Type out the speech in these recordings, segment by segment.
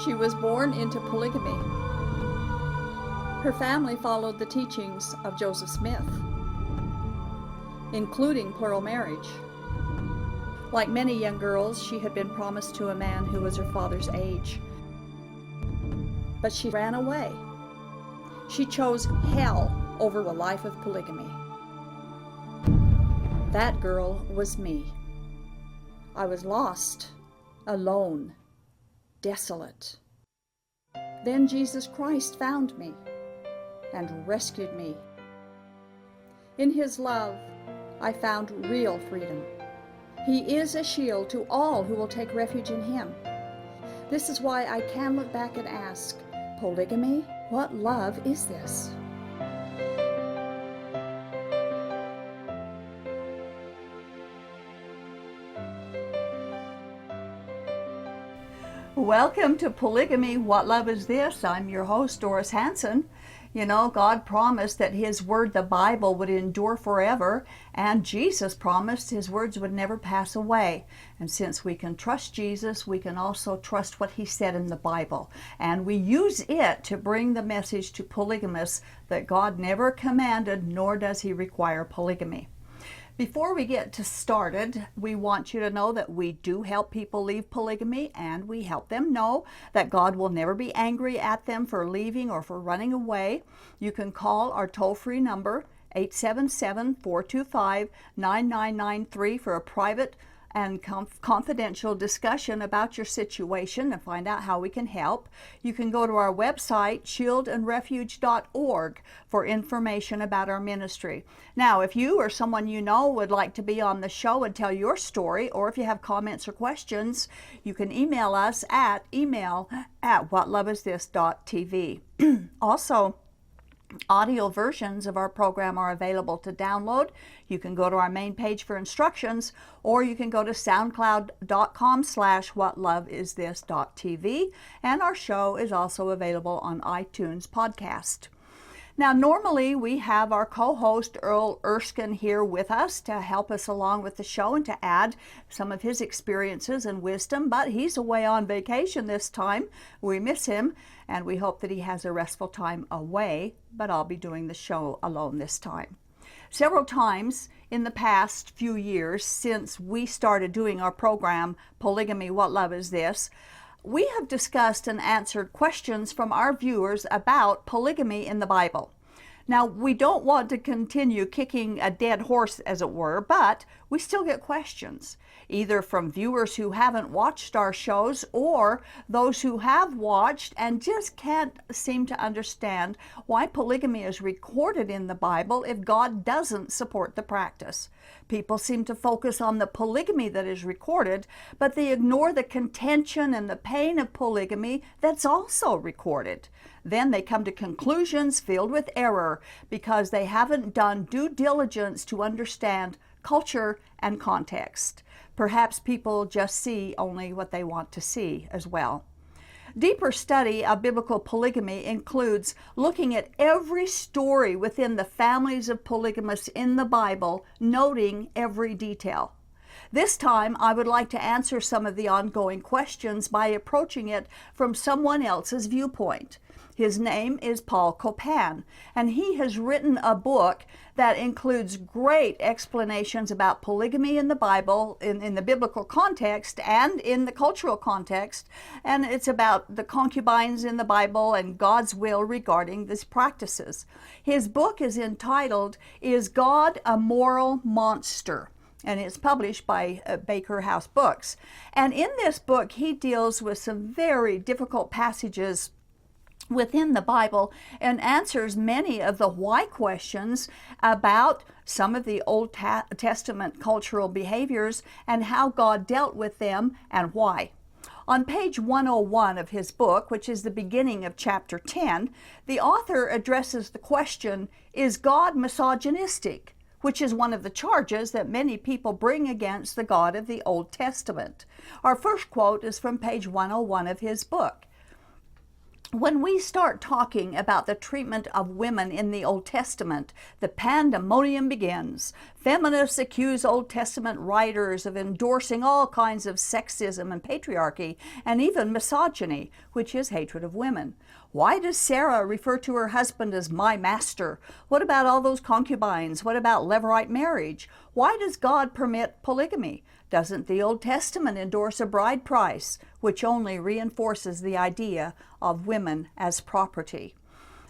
She was born into polygamy. Her family followed the teachings of Joseph Smith, including plural marriage. Like many young girls, she had been promised to a man who was her father's age. But she ran away. She chose hell over a life of polygamy. That girl was me. I was lost, alone, desolate. Then Jesus Christ found me and rescued me. In His love, I found real freedom. He is a shield to all who will take refuge in Him. This is why I can look back and ask, polygamy? What love is this? Welcome to Polygamy, What Love Is This? I'm your host, Doris Hanson. You know, God promised that His Word, the Bible, would endure forever, and Jesus promised His words would never pass away. And since we can trust Jesus, we can also trust what He said in the Bible. And we use it to bring the message to polygamists that God never commanded, nor does He require polygamy. Before we get started, we want you to know that we do help people leave polygamy, and we help them know that God will never be angry at them for leaving or for running away. You can call our toll-free number, 877-425-9993, for a private and confidential discussion about your situation and find out how we can help. You can go to our website, shieldandrefuge.org, for information about our ministry. Now, if you or someone you know would like to be on the show and tell your story, or if you have comments or questions, you can email us at email@whatloveisthis.tv. Also, audio versions of our program are available to download. You can go to our main page for instructions, or you can go to soundcloud.com/whatloveisthis.tv, and our show is also available on iTunes podcast. Now, normally we have our co-host Earl Erskine here with us to help us along with the show and to add some of his experiences and wisdom, but he's away on vacation this time. We miss him, and we hope that he has a restful time away, but I'll be doing the show alone this time. Several times in the past few years since we started doing our program, Polygamy, What Love Is This?, we have discussed and answered questions from our viewers about polygamy in the Bible. Now, we don't want to continue kicking a dead horse, as it were, but we still get questions, either from viewers who haven't watched our shows or those who have watched and just can't seem to understand why polygamy is recorded in the Bible if God doesn't support the practice. People seem to focus on the polygamy that is recorded, but they ignore the contention and the pain of polygamy that's also recorded. Then they come to conclusions filled with error because they haven't done due diligence to understand culture and context. Perhaps people just see only what they want to see as well. Deeper study of biblical polygamy includes looking at every story within the families of polygamists in the Bible, noting every detail. This time, I would like to answer some of the ongoing questions by approaching it from someone else's viewpoint. His name is Paul Copan, and he has written a book that includes great explanations about polygamy in the Bible, in the biblical context and in the cultural context, and it's about the concubines in the Bible and God's will regarding these practices. His book is entitled, Is God a Moral Monster? And it's published by Baker House Books. And in this book, he deals with some very difficult passages within the Bible and answers many of the why questions about some of the Old Testament cultural behaviors and how God dealt with them and why. On page 101 of his book, which is the beginning of chapter 10, the author addresses the question, is God misogynistic? Which is one of the charges that many people bring against the God of the Old Testament. Our first quote is from page 101 of his book. When we start talking about the treatment of women in the Old Testament, the pandemonium begins. Feminists accuse Old Testament writers of endorsing all kinds of sexism and patriarchy, and even misogyny, which is hatred of women. Why does Sarah refer to her husband as my master? What about all those concubines? What about levirate marriage? Why does God permit polygamy? Doesn't the Old Testament endorse a bride price, which only reinforces the idea of women as property?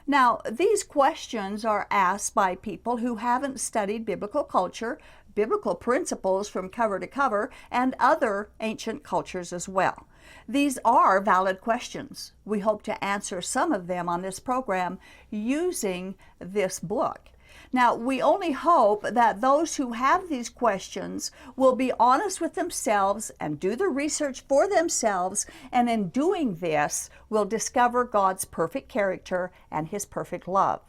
Now, these questions are asked by people who haven't studied biblical culture, biblical principles from cover to cover, and other ancient cultures as well. These are valid questions. We hope to answer some of them on this program using this book. Now, we only hope that those who have these questions will be honest with themselves and do the research for themselves, and in doing this, will discover God's perfect character and His perfect love.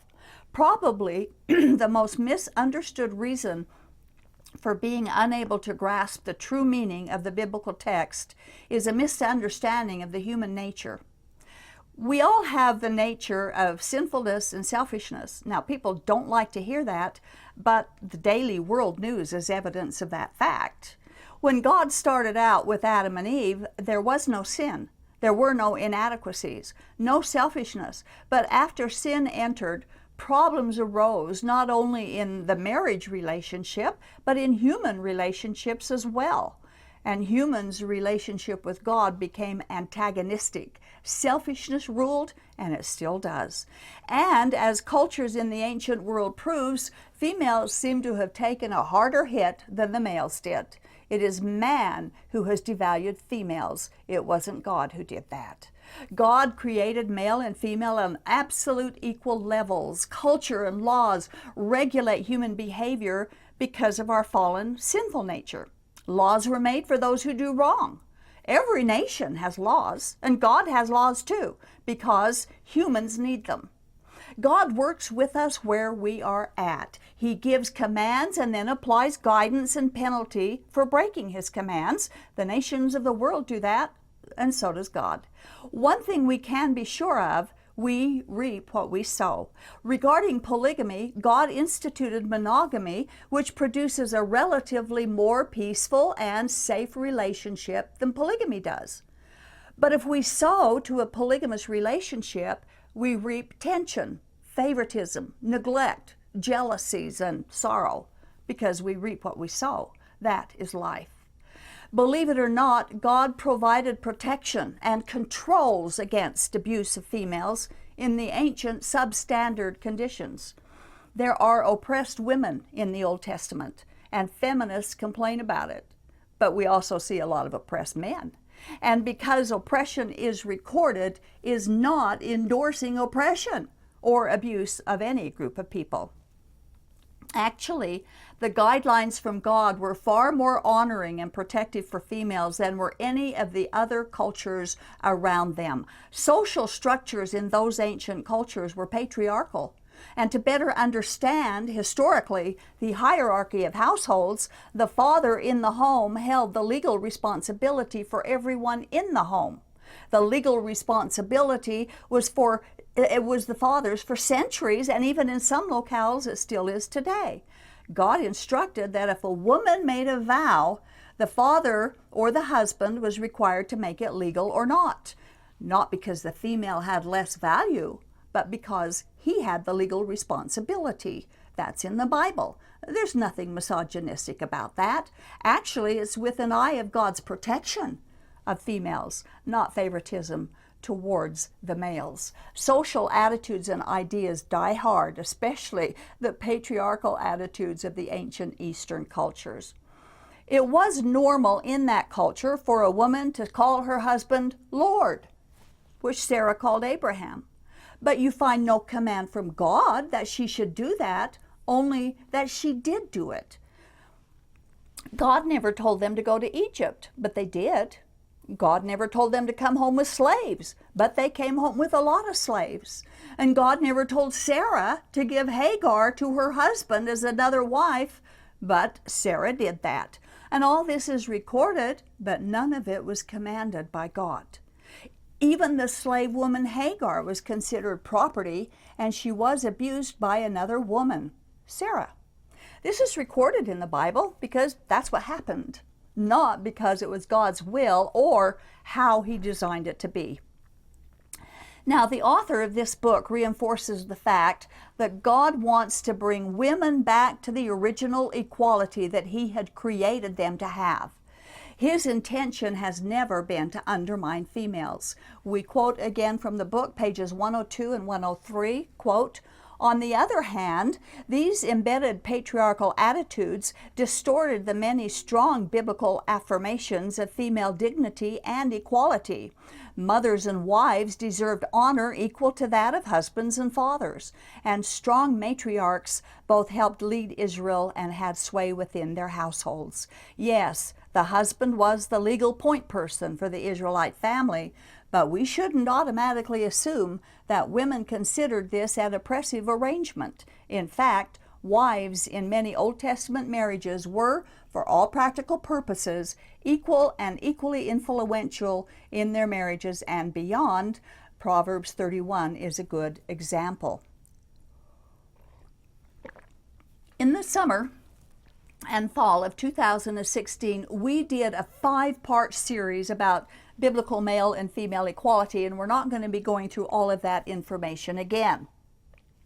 Probably the most misunderstood reason for being unable to grasp the true meaning of the biblical text is a misunderstanding of the human nature. We all have the nature of sinfulness and selfishness. Now, people don't like to hear that, but the daily world news is evidence of that fact. When God started out with Adam and Eve, there was no sin. There were no inadequacies, no selfishness. But after sin entered, problems arose not only in the marriage relationship, but in human relationships as well. And humans' relationship with God became antagonistic. Selfishness ruled, and it still does. And as cultures in the ancient world proves, females seem to have taken a harder hit than the males did. It is man who has devalued females. It wasn't God who did that. God created male and female on absolute equal levels. Culture and laws regulate human behavior because of our fallen, sinful nature. Laws were made for those who do wrong. Every nation has laws, and God has laws too, because humans need them. God works with us where we are at. He gives commands and then applies guidance and penalty for breaking His commands. The nations of the world do that, and so does God. One thing we can be sure of, we reap what we sow. Regarding polygamy, God instituted monogamy, which produces a relatively more peaceful and safe relationship than polygamy does. But if we sow to a polygamous relationship, we reap tension, favoritism, neglect, jealousies, and sorrow, because we reap what we sow. That is life. Believe it or not, God provided protection and controls against abuse of females in the ancient substandard conditions. There are oppressed women in the Old Testament, and feminists complain about it. But we also see a lot of oppressed men. And because oppression is recorded, is not endorsing oppression or abuse of any group of people. Actually, the guidelines from God were far more honoring and protective for females than were any of the other cultures around them. Social structures in those ancient cultures were patriarchal. And to better understand, historically, the hierarchy of households, the father in the home held the legal responsibility for everyone in the home. The legal responsibility was the father's for centuries, and even in some locales it still is today. God instructed that if a woman made a vow, the father or the husband was required to make it legal or not. Not because the female had less value, but because he had the legal responsibility. That's in the Bible. There's nothing misogynistic about that. Actually, it's with an eye of God's protection of females, not favoritism towards the males. Social attitudes and ideas die hard, especially the patriarchal attitudes of the ancient Eastern cultures. It was normal in that culture for a woman to call her husband Lord, which Sarah called Abraham. But you find no command from God that she should do that, only that she did do it. God never told them to go to Egypt, but they did. God never told them to come home with slaves, but they came home with a lot of slaves. And God never told Sarah to give Hagar to her husband as another wife, but Sarah did that. And all this is recorded, but none of it was commanded by God. Even the slave woman Hagar was considered property, and she was abused by another woman, Sarah. This is recorded in the Bible because that's what happened, not because it was God's will or how He designed it to be. Now, the author of this book reinforces the fact that God wants to bring women back to the original equality that He had created them to have. His intention has never been to undermine females. We quote again from the book, pages 102 and 103, quote, "On the other hand, these embedded patriarchal attitudes distorted the many strong biblical affirmations of female dignity and equality. Mothers and wives deserved honor equal to that of husbands and fathers, and strong matriarchs both helped lead Israel and had sway within their households. Yes, the husband was the legal point person for the Israelite family, but we shouldn't automatically assume that women considered this an oppressive arrangement. In fact, wives in many Old Testament marriages were, for all practical purposes, equal and equally influential in their marriages and beyond. Proverbs 31 is a good example." In the summer and fall of 2016, we did a 5-part series about biblical male and female equality, and we're not going to be going through all of that information again,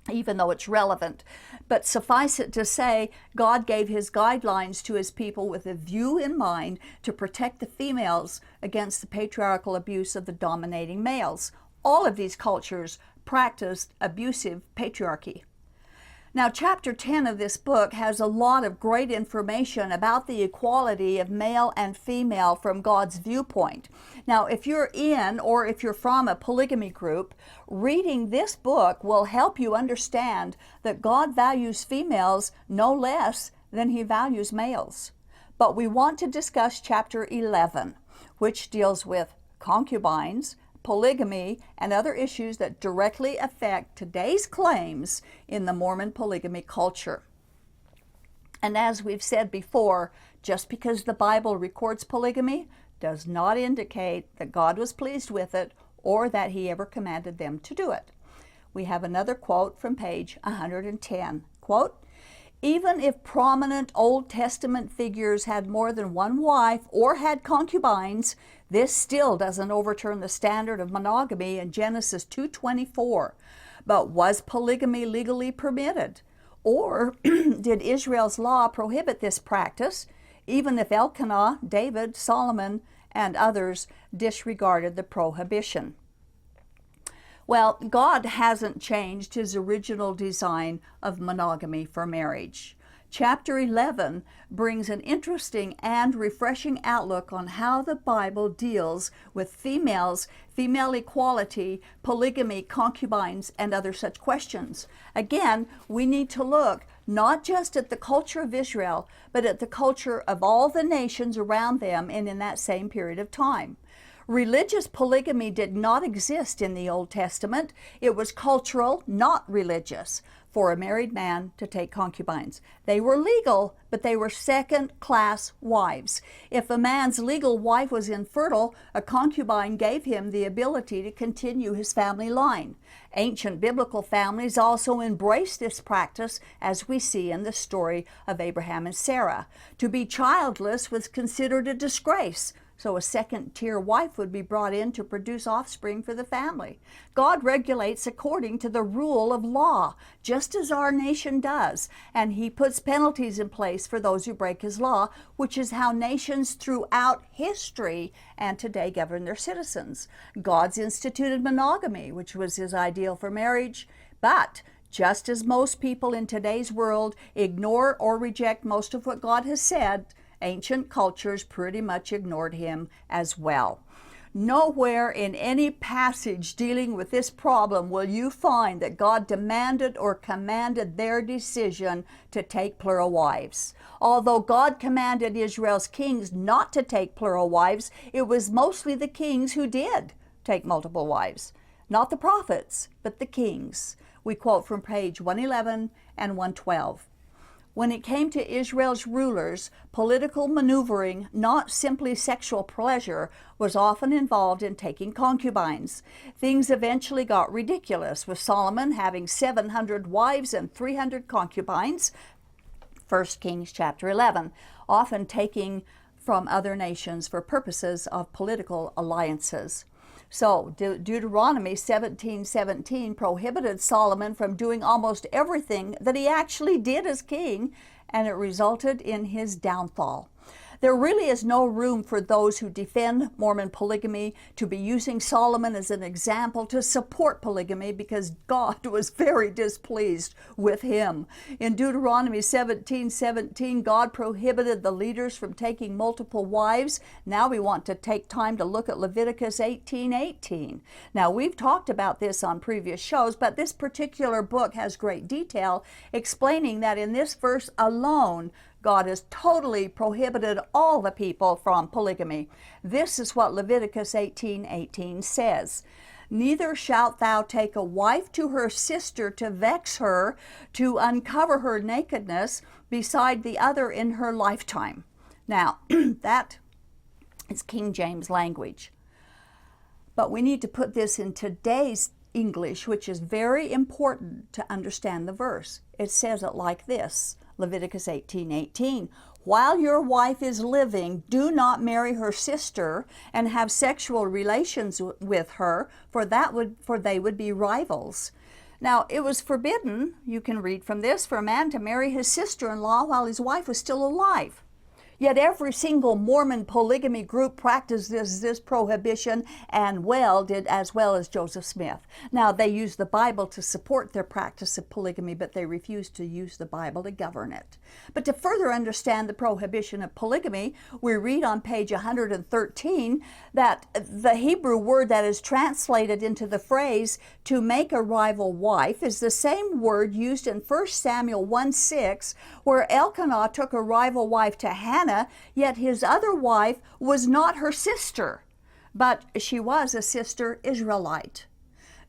even though it's relevant. But suffice it to say, God gave His guidelines to His people with a view in mind to protect the females against the patriarchal abuse of the dominating males. All of these cultures practiced abusive patriarchy. Now, chapter 10 of this book has a lot of great information about the equality of male and female from God's viewpoint. Now, if you're in or if you're from a polygamy group, reading this book will help you understand that God values females no less than He values males. But we want to discuss chapter 11, which deals with concubines, polygamy, and other issues that directly affect today's claims in the Mormon polygamy culture. And as we've said before, just because the Bible records polygamy does not indicate that God was pleased with it or that He ever commanded them to do it. We have another quote from page 110. Quote, "Even if prominent Old Testament figures had more than one wife or had concubines, this still doesn't overturn the standard of monogamy in Genesis 2:24. But was polygamy legally permitted? Or did Israel's law prohibit this practice, even if Elkanah, David, Solomon, and others disregarded the prohibition?" Well, God hasn't changed His original design of monogamy for marriage. Chapter 11 brings an interesting and refreshing outlook on how the Bible deals with females, female equality, polygamy, concubines, and other such questions. Again, we need to look not just at the culture of Israel, but at the culture of all the nations around them and in that same period of time. Religious polygamy did not exist in the Old Testament. It was cultural, not religious, for a married man to take concubines. They were legal, but they were second-class wives. If a man's legal wife was infertile, a concubine gave him the ability to continue his family line. Ancient biblical families also embraced this practice, as we see in the story of Abraham and Sarah. To be childless was considered a disgrace, so a second-tier wife would be brought in to produce offspring for the family. God regulates according to the rule of law, just as our nation does, and He puts penalties in place for those who break His law, which is how nations throughout history and today govern their citizens. God's instituted monogamy, which was His ideal for marriage, but just as most people in today's world ignore or reject most of what God has said, ancient cultures pretty much ignored Him as well. Nowhere in any passage dealing with this problem will you find that God demanded or commanded their decision to take plural wives. Although God commanded Israel's kings not to take plural wives, it was mostly the kings who did take multiple wives. Not the prophets, but the kings. We quote from page 111 and 112. When it came to Israel's rulers, political maneuvering, not simply sexual pleasure, was often involved in taking concubines. Things eventually got ridiculous, with Solomon having 700 wives and 300 concubines, 1 Kings chapter 11, often taking from other nations for purposes of political alliances. So Deuteronomy 17:17 prohibited Solomon from doing almost everything that he actually did as king, and it resulted in his downfall. There really is no room for those who defend Mormon polygamy to be using Solomon as an example to support polygamy, because God was very displeased with him. In Deuteronomy 17:17, God prohibited the leaders from taking multiple wives. Now we want to take time to look at Leviticus 18:18. Now, we've talked about this on previous shows, but this particular book has great detail explaining that in this verse alone, God has totally prohibited all the people from polygamy. This is what Leviticus 18:18 says. Neither shalt thou take a wife to her sister to vex her, to uncover her nakedness beside the other in her lifetime. Now, that is King James language. But we need to put this in today's English, which is very important to understand the verse. It says it like this. Leviticus 18:18, while your wife is living, do not marry her sister and have sexual relations with her, for they would be rivals. Now, it was forbidden, you can read from this, for a man to marry his sister-in-law while his wife was still alive. Yet every single Mormon polygamy group practices this prohibition, and did as well as Joseph Smith. Now, they use the Bible to support their practice of polygamy, but they refuse to use the Bible to govern it. But to further understand the prohibition of polygamy, we read on page 113 that the Hebrew word that is translated into the phrase to make a rival wife is the same word used in 1 Samuel 1:6, where Elkanah took a rival wife to Hannah, yet his other wife was not her sister, but she was a sister Israelite.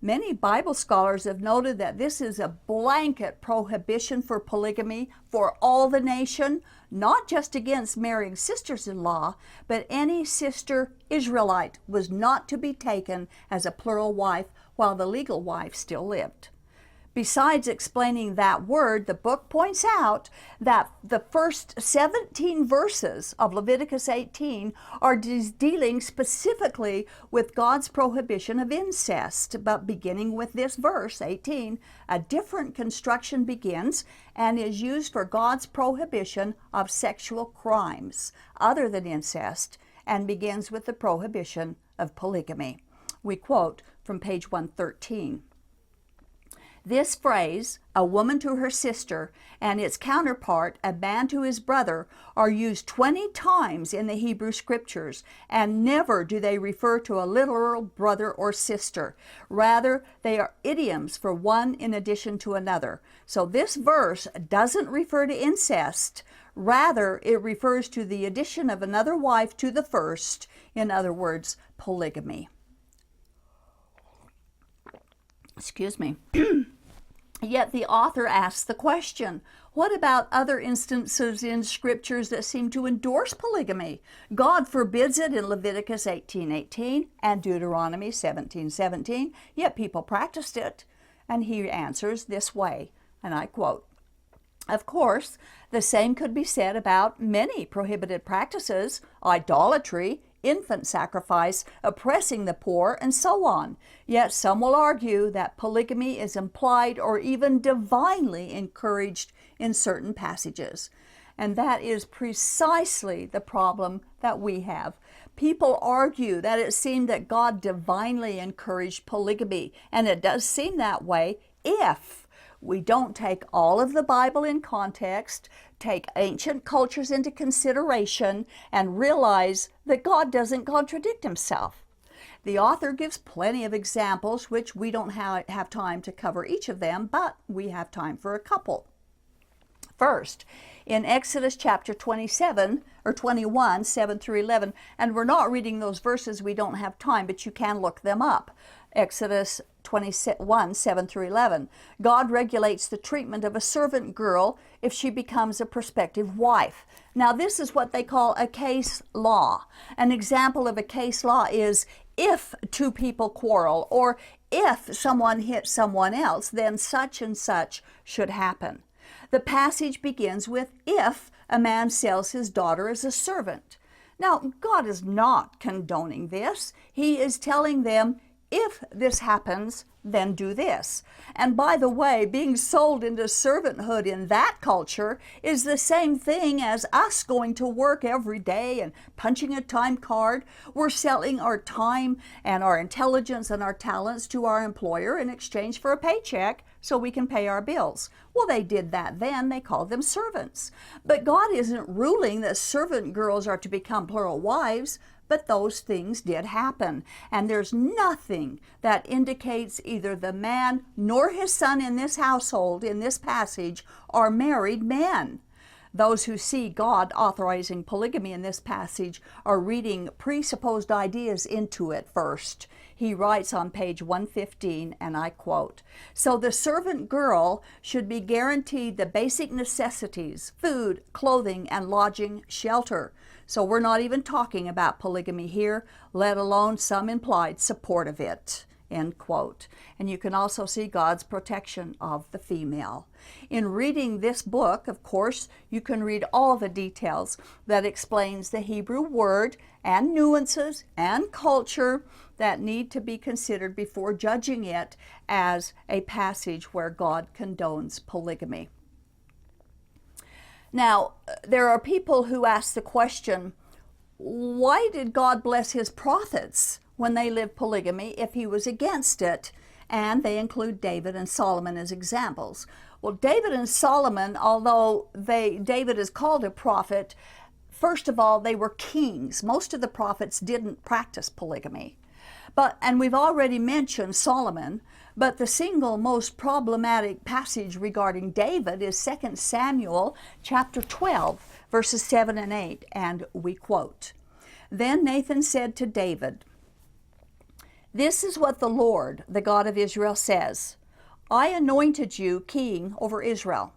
Many Bible scholars have noted that this is a blanket prohibition for polygamy for all the nation, not just against marrying sisters-in-law, but any sister Israelite was not to be taken as a plural wife while the legal wife still lived. Besides explaining that word, the book points out that the first 17 verses of Leviticus 18 are dealing specifically with God's prohibition of incest. But beginning with this verse, 18, a different construction begins and is used for God's prohibition of sexual crimes other than incest, and begins with the prohibition of polygamy. We quote from page 113. This phrase, a woman to her sister, and its counterpart, a man to his brother, are used 20 times in the Hebrew Scriptures, and never do they refer to a literal brother or sister. Rather, they are idioms for one in addition to another. So this verse doesn't refer to incest. Rather, it refers to the addition of another wife to the first, in other words, polygamy. Excuse me. Yet the author asks the question, what about other instances in scriptures that seem to endorse polygamy? God forbids it in Leviticus 18:18 and Deuteronomy 17:17, yet people practiced it. And he answers this way, and I quote, of course, the same could be said about many prohibited practices, idolatry, infant sacrifice, oppressing the poor, and so on. Yet some will argue that polygamy is implied or even divinely encouraged in certain passages. And that is precisely the problem that we have. People argue that it seemed that God divinely encouraged polygamy, and it does seem that way if we don't take all of the Bible in context, take ancient cultures into consideration, and realize that God doesn't contradict himself. The author gives plenty of examples, which we don't have time to cover each of them, but we have time for a couple. First, in Exodus chapter 27 or 21, 7 through 11, and we're not reading those verses, we don't have time, but you can look them up. Exodus 21, 7 through 11. God regulates the treatment of a servant girl if she becomes a prospective wife. Now, this is what they call a case law. An example of a case law is if two people quarrel, or if someone hits someone else, then such and such should happen. The passage begins with, if a man sells his daughter as a servant. Now, God is not condoning this. He is telling them, if this happens, then do this. And by the way, being sold into servanthood in that culture is the same thing as us going to work every day and punching a time card. We're selling our time and our intelligence and our talents to our employer in exchange for a paycheck so we can pay our bills. Well, they did that then. They called them servants. But God isn't ruling that servant girls are to become plural wives, but those things did happen. And there's nothing that indicates either the man nor his son in this household, in this passage, are married men. Those who see God authorizing polygamy in this passage are reading presupposed ideas into it first. He writes on page 115, and I quote, "So the servant girl should be guaranteed the basic necessities, food, clothing, and lodging, shelter." So we're not even talking about polygamy here, let alone some implied support of it, end quote. And you can also see God's protection of the female. In reading this book, of course, you can read all the details that explains the Hebrew word and nuances and culture that need to be considered before judging it as a passage where God condones polygamy. Now, there are people who ask the question, why did God bless his prophets when they lived polygamy if he was against it? And they include David and Solomon as examples. Well, David and Solomon, although David is called a prophet, first of all, they were kings. Most of the prophets didn't practice polygamy. And we've already mentioned Solomon, but the single most problematic passage regarding David is 2 Samuel chapter 12, verses 7 and 8, and we quote, "Then Nathan said to David, 'This is what the Lord, the God of Israel, says. I anointed you king over Israel,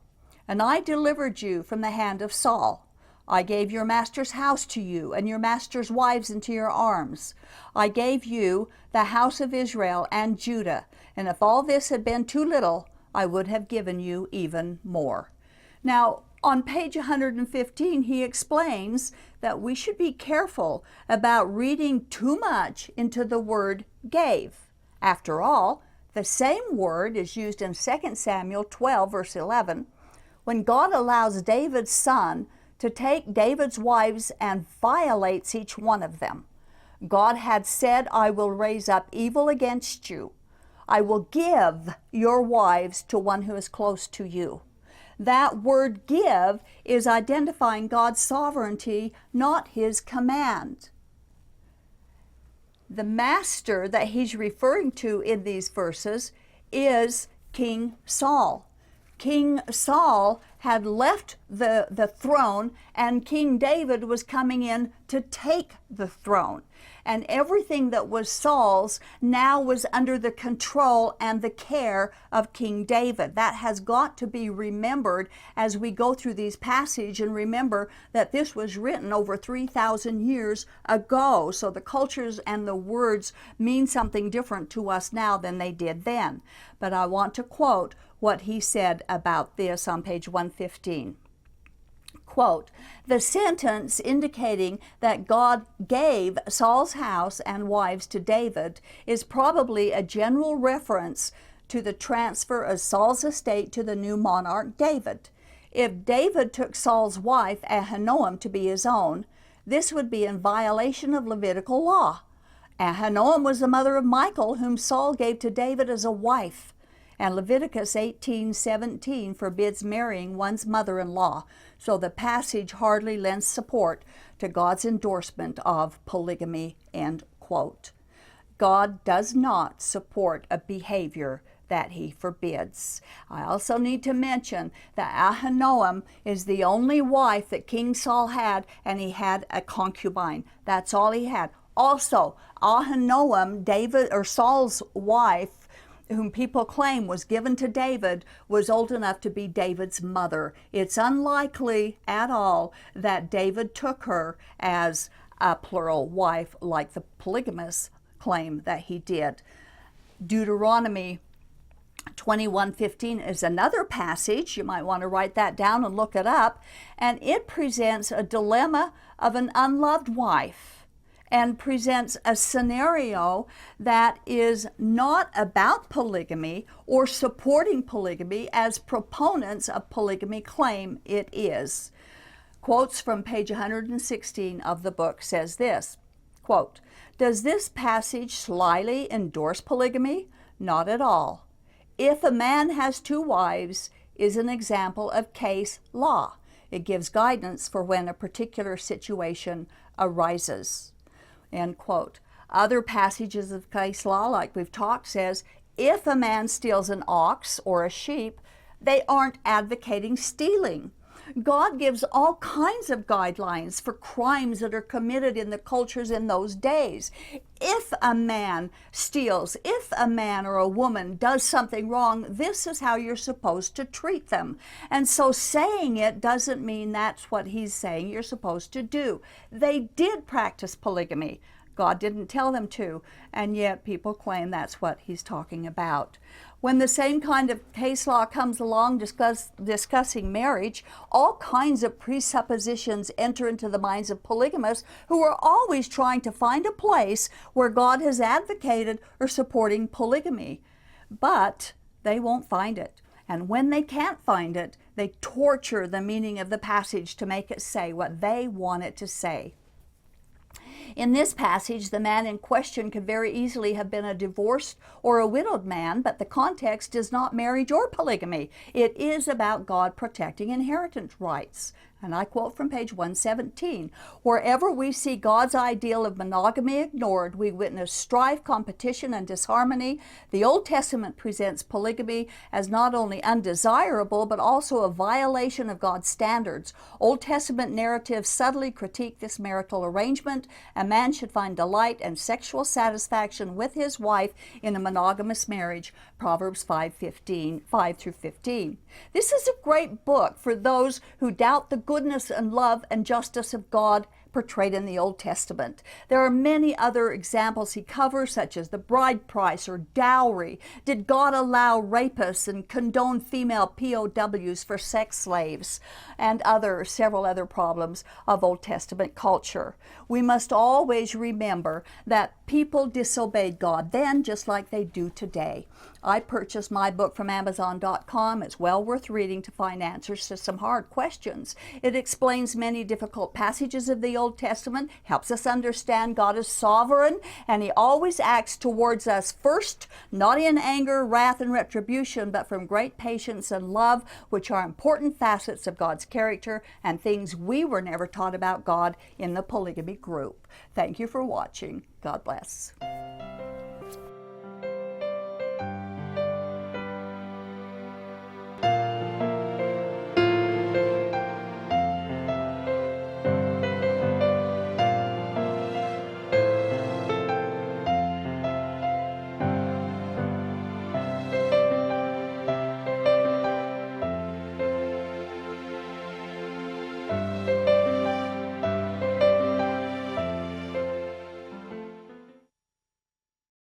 and I delivered you from the hand of Saul. I gave your master's house to you, and your master's wives into your arms. I gave you the house of Israel and Judah, and if all this had been too little, I would have given you even more.'" Now, on page 115, he explains that we should be careful about reading too much into the word gave. After all, the same word is used in 2 Samuel 12, verse 11, when God allows David's son to take David's wives and violates each one of them. God had said, "I will raise up evil against you. I will give your wives to one who is close to you." That word give is identifying God's sovereignty, not his command. The master that he's referring to in these verses is King Saul. King Saul had left the throne, and King David was coming in to take the throne. And everything that was Saul's now was under the control and the care of King David. That has got to be remembered as we go through these passages, and remember that this was written over 3,000 years ago. So the cultures and the words mean something different to us now than they did then. But I want to quote what he said about this on page 115. Quote, "The sentence indicating that God gave Saul's house and wives to David is probably a general reference to the transfer of Saul's estate to the new monarch David. If David took Saul's wife Ahinoam to be his own, this would be in violation of Levitical law. Ahinoam was the mother of Michal, whom Saul gave to David as a wife. And Leviticus 18:17 forbids marrying one's mother-in-law, so the passage hardly lends support to God's endorsement of polygamy," end quote. God does not support a behavior that he forbids. I also need to mention that Ahinoam is the only wife that King Saul had, and he had a concubine. That's all he had. Also, Ahinoam, Saul's wife, whom people claim was given to David, was old enough to be David's mother. It's unlikely at all that David took her as a plural wife like the polygamists claim that he did. Deuteronomy 21:15 is another passage. You might want to write that down and look it up. And it presents a dilemma of an unloved wife and presents a scenario that is not about polygamy or supporting polygamy as proponents of polygamy claim it is. Quotes from page 116 of the book says this, quote, "Does this passage slyly endorse polygamy? Not at all. If a man has 2 wives is an example of case law. It gives guidance for when a particular situation arises." End quote. Other passages of case law, like we've talked, says if a man steals an ox or a sheep, they aren't advocating stealing. God gives all kinds of guidelines for crimes that are committed in the cultures in those days. If a man steals, if a man or a woman does something wrong, this is how you're supposed to treat them. And so saying it doesn't mean that's what he's saying you're supposed to do. They did practice polygamy. God didn't tell them to, and yet people claim that's what he's talking about. When the same kind of case law comes along discussing marriage, all kinds of presuppositions enter into the minds of polygamists who are always trying to find a place where God has advocated or supporting polygamy. But they won't find it. And when they can't find it, they torture the meaning of the passage to make it say what they want it to say. In this passage, the man in question could very easily have been a divorced or a widowed man, but the context is not marriage or polygamy. It is about God protecting inheritance rights. And I quote from page 117, "Wherever we see God's ideal of monogamy ignored, we witness strife, competition, and disharmony. The Old Testament presents polygamy as not only undesirable, but also a violation of God's standards. Old Testament narratives subtly critique this marital arrangement. A man should find delight and sexual satisfaction with his wife in a monogamous marriage." Proverbs 5:5-15. This is a great book for those who doubt the goodness and love and justice of God portrayed in the Old Testament. There are many other examples he covers, such as the bride price or dowry. Did God allow rapists and condone female POWs for sex slaves? And several other problems of Old Testament culture. We must always remember that people disobeyed God then just like they do today. I purchased my book from Amazon.com. It's well worth reading to find answers to some hard questions. It explains many difficult passages of the Old Testament, helps us understand God is sovereign, and he always acts towards us first, not in anger, wrath, and retribution, but from great patience and love, which are important facets of God's character and things we were never taught about God in the polygamy group. Thank you for watching. God bless.